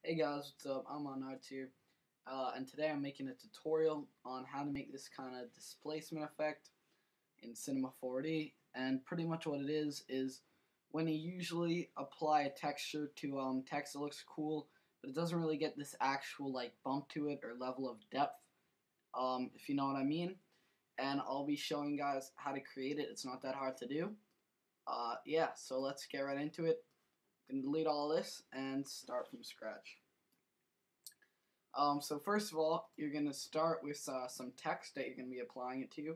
Hey guys, what's up? I'm IModernArts here, and today I'm making a tutorial on how to make this kind of displacement effect in Cinema 4D. And pretty much what it is when you usually apply a texture to text that looks cool, but it doesn't really get this actual like bump to it or level of depth, if you know what I mean. And I'll be showing guys how to create it. It's not that hard to do. Yeah, so let's get right into it. I'm gonna delete all this and start from scratch. So first of all, you're going to start with some text that you're going to be applying it to.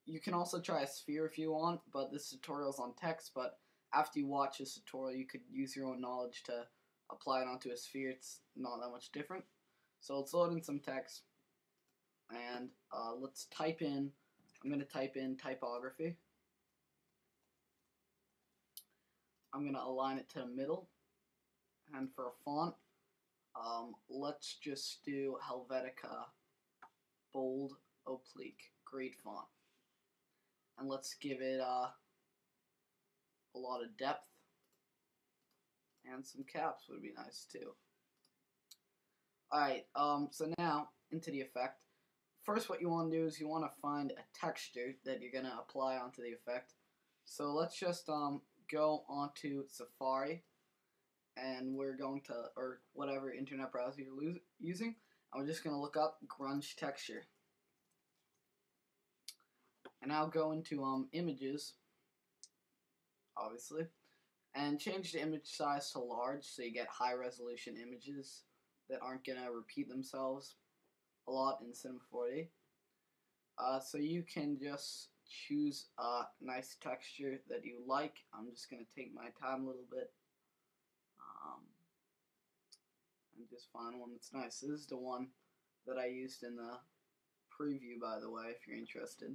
You can also try a sphere if you want, but this tutorial is on text, but after you watch this tutorial, you could use your own knowledge to apply it onto a sphere. It's not that much different. So let's load in some text, and let's type in, I'm going to type in typography. I'm going to align it to the middle, and for a font, let's just do Helvetica bold oblique, great font, and let's give it a lot of depth, and some caps would be nice too. Alright, so now into the effect. First, what you want to do is you want to find a texture that you're going to apply onto the effect. So let's just go onto Safari, and we're going to, or whatever internet browser you're using, and we're just going to look up grunge texture. And I'll go into images, obviously, and change the image size to large so you get high resolution images that aren't going to repeat themselves a lot in Cinema 4D. So you can just choose a nice texture that you like. I'm just going to take my time a little bit and just find one that's nice. This is the one that I used in the preview, by the way, if you're interested.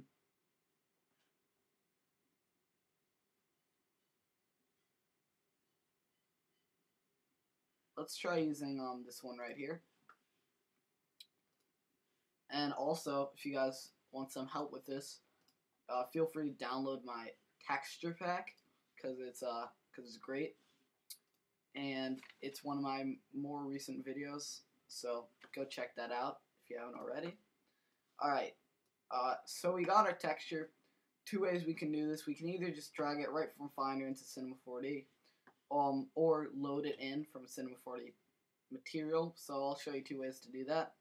Let's try using this one right here. And also, if you guys want some help with this, feel free to download my texture pack because it's great, and it's one of my more recent videos. So go check that out if you haven't already. All right, so we got our texture. Two ways we can do this. We can either just drag it right from Finder into Cinema 4D, or load it in from Cinema 4D material. So I'll show you two ways to do that.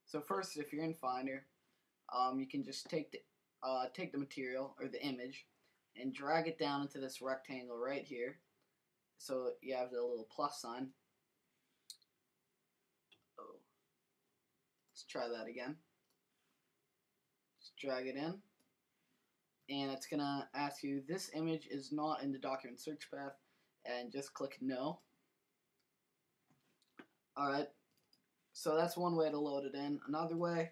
So first, if you're in Finder, you can just take the material or the image and drag it down into this rectangle right here. So you have the little plus sign. Oh, let's try that again. Just drag it in, and it's gonna ask you, this image is not in the document search path, and just click no. Alright, so that's one way to load it in. Another way,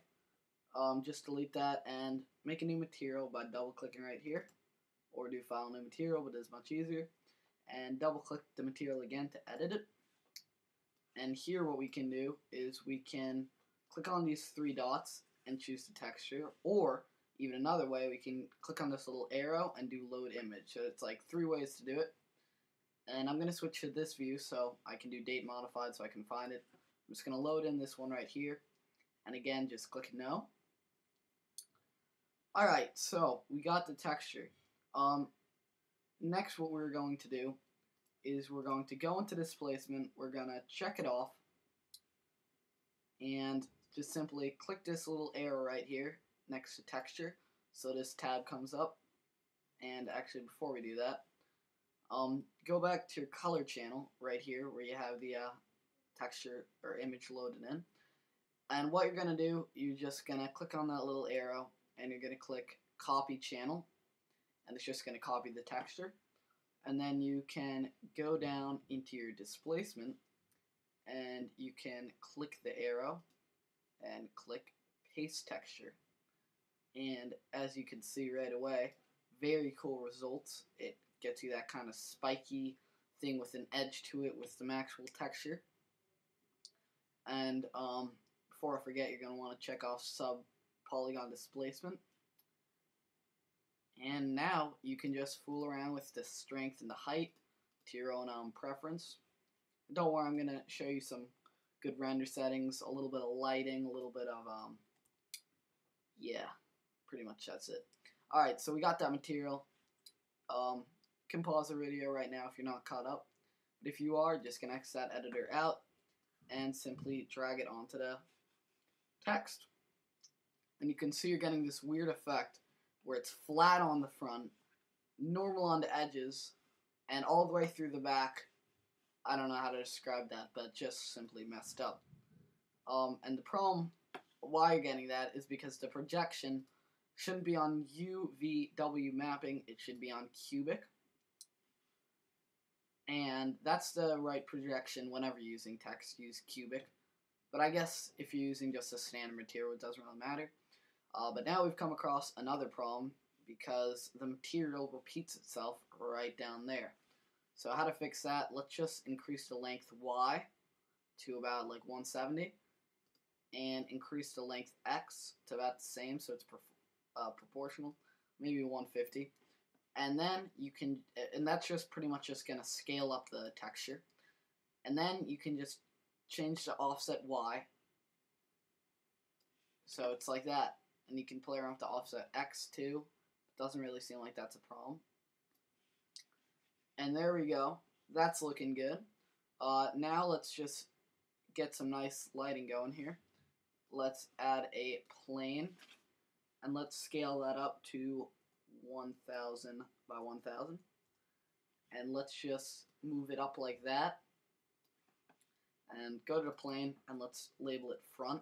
just delete that and make a new material by double clicking right here, or do file new material, but it's much easier, and double click the material again to edit it. And here what we can do is we can click on these three dots and choose the texture, or even another way, we can click on this little arrow and do load image. So it's like three ways to do it. And I'm going to switch to this view so I can do date modified so I can find it. I'm just going to load in this one right here, and again just click no. Alright, so we got the texture. Next what we're going to do is we're going to go into displacement, we're going to check it off, and just simply click this little arrow right here next to texture so this tab comes up. And actually, before we do that, go back to your color channel right here where you have the texture or image loaded in, and what you're going to do, you're just going to click on that little arrow and you're going to click copy channel, and it's just going to copy the texture. And then you can go down into your displacement and you can click the arrow and click paste texture, and as you can see right away, very cool results. It gets you that kind of spiky thing with an edge to it with some actual texture. And before I forget, you're going to want to check off sub polygon displacement. And now you can just fool around with the strength and the height to your own preference. Don't worry, I'm going to show you some good render settings, a little bit of lighting, a little bit of, yeah, pretty much that's it. Alright, so we got that material. Can pause the video right now if you're not caught up. But if you are, just gonna X that editor out and simply drag it onto the text. And you can see you're getting this weird effect where it's flat on the front, normal on the edges, and all the way through the back. I don't know how to describe that, but just simply messed up. And the problem why you're getting that is because the projection shouldn't be on UVW mapping, it should be on cubic. And that's the right projection whenever you're using text, use cubic. But I guess if you're using just a standard material, it doesn't really matter. But now we've come across another problem because the material repeats itself right down there. So how to fix that? Let's just increase the length Y to about like 170 and increase the length X to about the same, so it's proportional, maybe 150. And then you can, and that's just pretty much just going to scale up the texture. And then you can just change the offset Y. So it's like that. And you can play around with the offset X too. Doesn't really seem like that's a problem. And there we go. That's looking good. Now let's just get some nice lighting going here. Let's add a plane. And let's scale that up to 1000 by 1000. And let's just move it up like that. And go to the plane and let's label it front.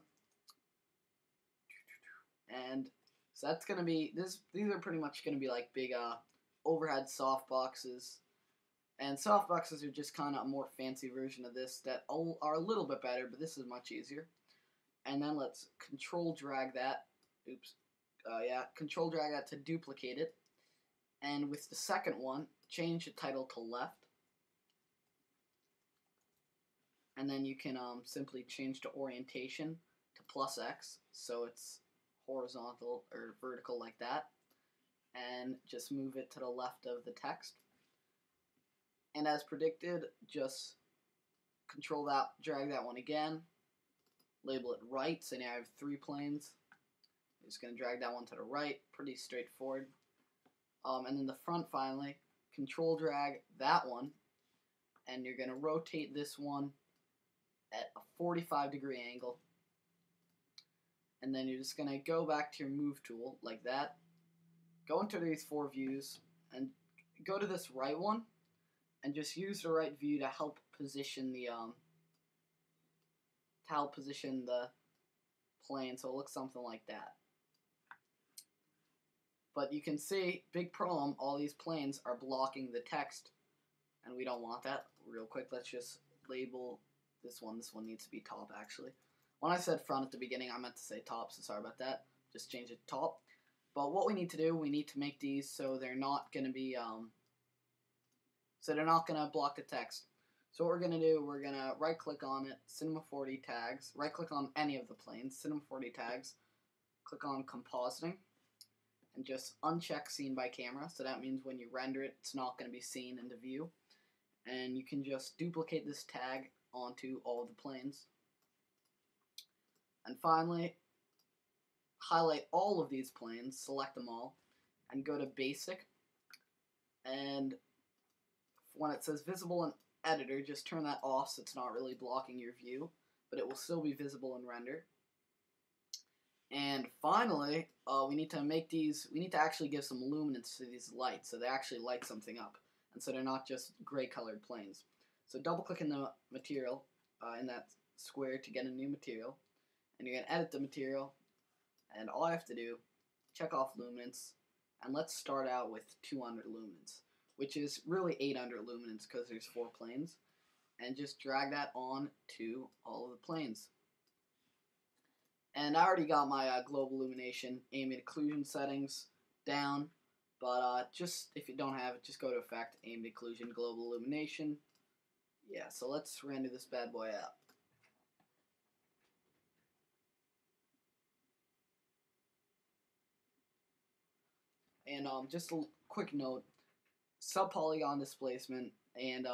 And so that's going to be, these are pretty much going to be like big overhead softboxes. And softboxes are just kind of a more fancy version of this that are a little bit better, but this is much easier. And then let's control drag that. Oops. Control drag that to duplicate it. And with the second one, change the title to left. And then you can simply change the orientation to +X, so it's horizontal or vertical like that. And just move it to the left of the text. And as predicted, just control that, drag that one again, label it right, so now I have 3 planes. I'm just going to drag that one to the right, pretty straightforward. And then the front finally, control drag that one, and you're going to rotate this one at a 45-degree angle. And then you're just going to go back to your move tool like that, go into these 4 views, and go to this right one, and just use the right view to help position the plane so it looks something like that. But you can see, big problem, all these planes are blocking the text, and we don't want that. Real quick, let's just label this one. This one needs to be top, actually. When I said front at the beginning, I meant to say top, so sorry about that. Just change it to top. But what we need to do, we need to make these so they're not going to be, block the text. So what we're going to do, we're going to right-click on it, Cinema 4D tags, right-click on any of the planes, Cinema 4D tags, click on compositing, and just uncheck Seen by Camera. So that means when you render it, it's not going to be seen in the view. And you can just duplicate this tag onto all of the planes. And finally, highlight all of these planes, select them all, and go to Basic. And when it says Visible in Editor, just turn that off so it's not really blocking your view, but it will still be visible in Render. And finally, we need to actually give some luminance to these lights, so they actually light something up, and so they're not just gray colored planes. So double click in the material, in that square to get a new material, and you're going to edit the material, and all I have to do, check off luminance, and let's start out with 200 luminance, which is really 800 luminance because there's 4 planes, and just drag that on to all of the planes. And I already got my global illumination, ambient occlusion settings down, but just if you don't have it, just go to Effect, ambient occlusion, global illumination. Yeah, so let's render this bad boy out. And just a quick note, subpolygon displacement and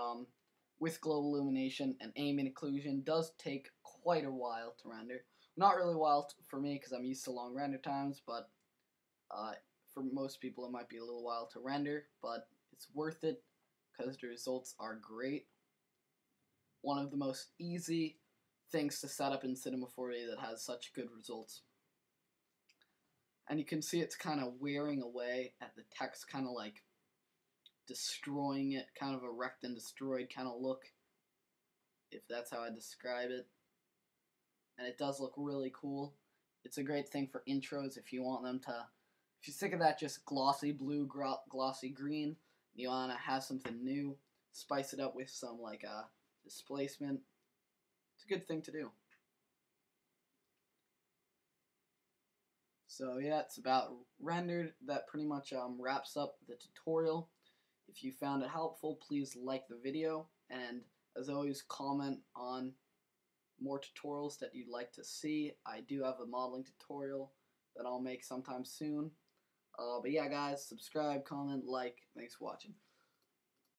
with global illumination and ambient occlusion does take quite a while to render. Not really wild for me because I'm used to long render times, but for most people it might be a little while to render, but it's worth it because the results are great. One of the most easy things to set up in Cinema 4D that has such good results. And you can see it's kind of wearing away at the text, kind of like destroying it, kind of a wrecked and destroyed kind of look, if that's how I describe it. And it does look really cool. It's a great thing for intros if you want them to, if you're sick of that just glossy blue, glossy green, you want to have something new, spice it up with some like displacement. It's a good thing to do. So yeah, it's about rendered. That pretty much wraps up the tutorial. If you found it helpful, please like the video, and as always, comment on more tutorials that you'd like to see. I do have a modeling tutorial that I'll make sometime soon. But yeah, guys, subscribe, comment, like. Thanks for watching.